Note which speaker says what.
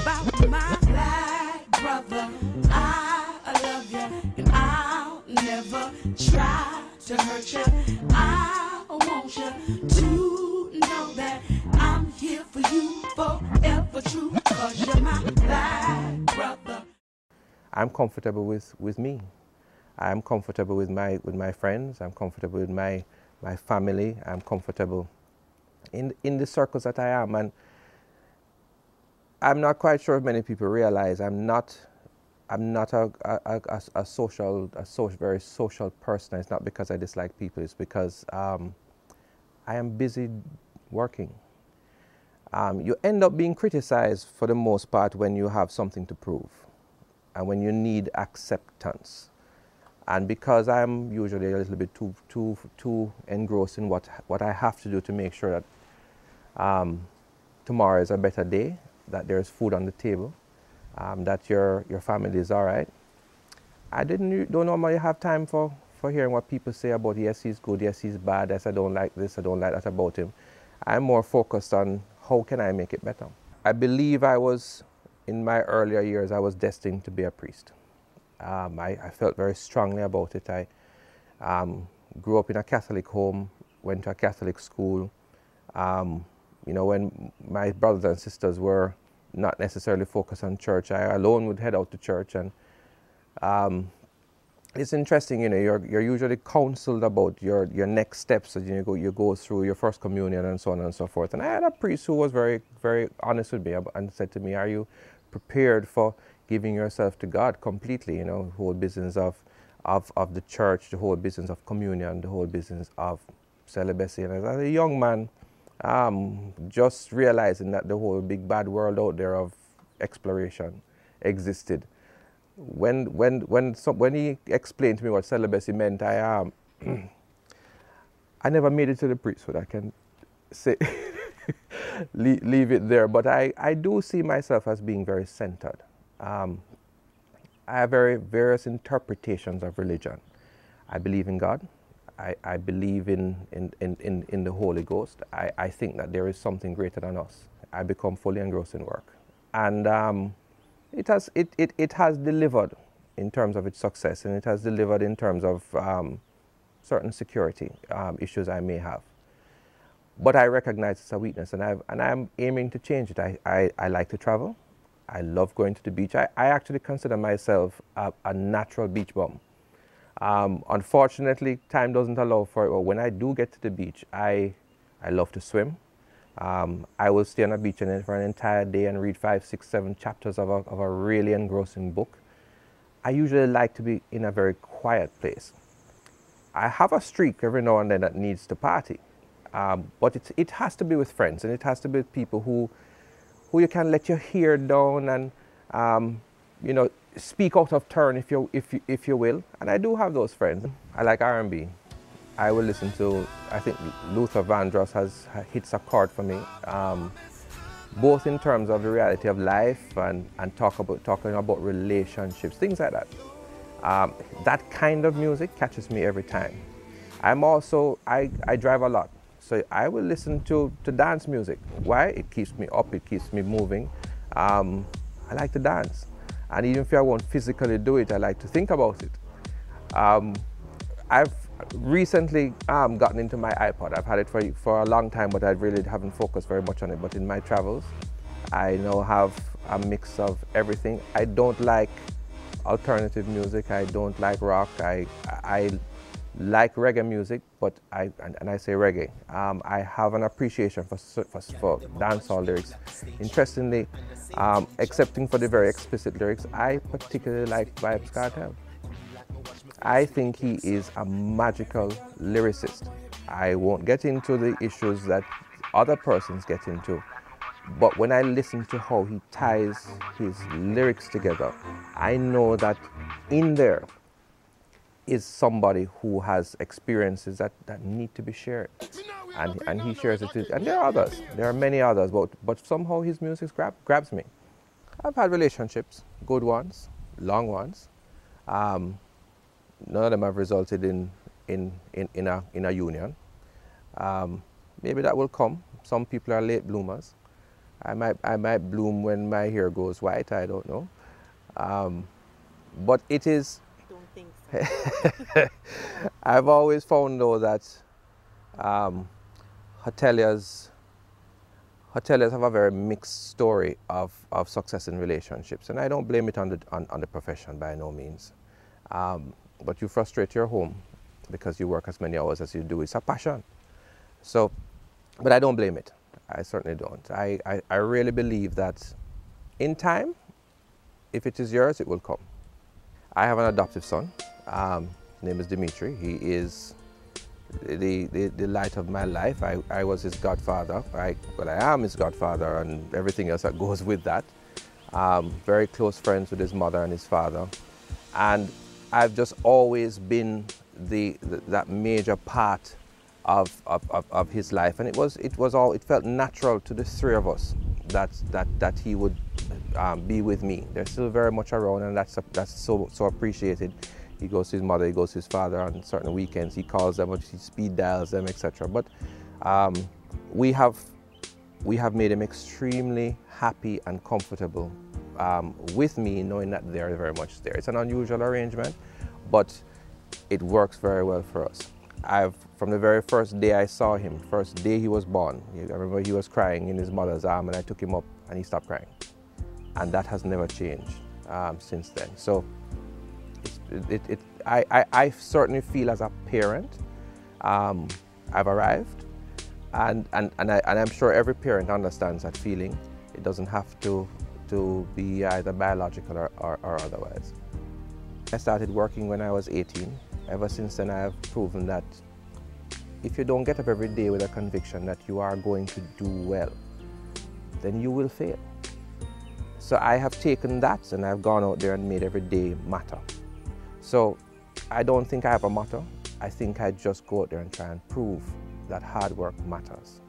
Speaker 1: about my black brother. I love you, and I'll never try to hurt you. I want you to know that I'm here for you forever true, 'cause you're my black brother.
Speaker 2: I'm comfortable with me. I'm comfortable with my friends. I'm comfortable with my family. I'm comfortable in the circles that I am, and I'm not quite sure if many people realize I'm not a very social person. It's not because I dislike people. It's because I am busy working. You end up being criticized for the most part when you have something to prove and when you need acceptance. And because I'm usually a little bit too engrossed in what I have to do to make sure that tomorrow is a better day, that there's food on the table, that your family is all right. I don't normally have time for hearing what people say about, yes, he's good, yes, he's bad, yes, I don't like this, I don't like that about him. I'm more focused on how can I make it better. I believe in my earlier years, I was destined to be a priest. I felt very strongly about it. I grew up in a Catholic home, went to a Catholic school. You know, when my brothers and sisters were not necessarily focused on church, I alone would head out to church. And it's interesting, you know, you're usually counseled about your next steps as you go through your first communion and so on and so forth. And I had a priest who was very, very honest with me and said to me, "Are you prepared for giving yourself to God completely?" You know, the whole business of the church, the whole business of communion, the whole business of celibacy. And as a young man, just realizing that the whole big bad world out there of exploration existed. When he explained to me what celibacy meant, I never made it to the priesthood. I can say leave it there. But I do see myself as being very centered. I have various interpretations of religion. I believe in God. I believe in the Holy Ghost. I think that there is something greater than us. I become fully engrossed in work. And it has delivered in terms of its success, and it has delivered in terms of certain security issues I may have. But I recognize it's a weakness, and I'm aiming to change it. I like to travel. I love going to the beach. I actually consider myself a natural beach bum. Unfortunately, time doesn't allow for it, but when I do get to the beach, I love to swim. I will stay on a beach for an entire day and read 5, 6, 7 chapters of a really engrossing book. I usually like to be in a very quiet place. I have a streak every now and then that needs to party, but it has to be with friends, and it has to be with people who you can let your hair down and you know, speak out of turn if you will. And I do have those friends. I like R&B. I will listen to, I think Luther Vandross hits a chord for me, both in terms of the reality of life and talking about relationships, things like that. That kind of music catches me every time. I drive a lot, so I will listen to dance music. Why? It keeps me up, it keeps me moving. I like to dance. And even if I won't physically do it, I like to think about it. I've recently gotten into my iPod. I've had it for a long time, but I really haven't focused very much on it. But in my travels, I now have a mix of everything. I don't like alternative music. I don't like rock. I like reggae music, but I say reggae. I have an appreciation for dancehall lyrics. Interestingly, excepting for the very explicit lyrics, I particularly like Vybz Kartel. I think he is a magical lyricist. I won't get into the issues that other persons get into, but when I listen to how he ties his lyrics together, I know that in there is somebody who has experiences that need to be shared. And he shares it with, and there are others. There are many others, but somehow his music grabs me. I've had relationships, good ones, long ones. None of them have resulted in a union. Maybe that will come. Some people are late bloomers. I might bloom when my hair goes white, I don't know. But it is,
Speaker 3: I don't think so.
Speaker 2: I've always found though that um, hoteliers, hoteliers have a very mixed story of success in relationships. And I don't blame it on the profession by no means. But you frustrate your home because you work as many hours as you do. It's a passion. So, but I don't blame it. I certainly don't. I really believe that in time, if it is yours, it will come. I have an adoptive son. His name is Dimitri. He is the light of my life. I was his godfather. Well, I am his godfather and everything else that goes with that. Very close friends with his mother and his father. And I've just always been that major part of his life. And it felt natural to the three of us that he would be with me. They're still very much around, and that's so appreciated. He goes to his mother, he goes to his father on certain weekends. He calls them, he speed dials them, etc. But we have made him extremely happy and comfortable with me, knowing that they're very much there. It's an unusual arrangement, but it works very well for us. From the very first day I saw him, first day he was born, I remember he was crying in his mother's arm, and I took him up and he stopped crying. And that has never changed since then. So I certainly feel as a parent, I've arrived, and I'm sure every parent understands that feeling. It doesn't have to be either biological or otherwise. I started working when I was 18. Ever since then, I have proven that if you don't get up every day with a conviction that you are going to do well, then you will fail. So I have taken that and I've gone out there and made every day matter. So I don't think I have a motto. I think I just go out there and try and prove that hard work matters.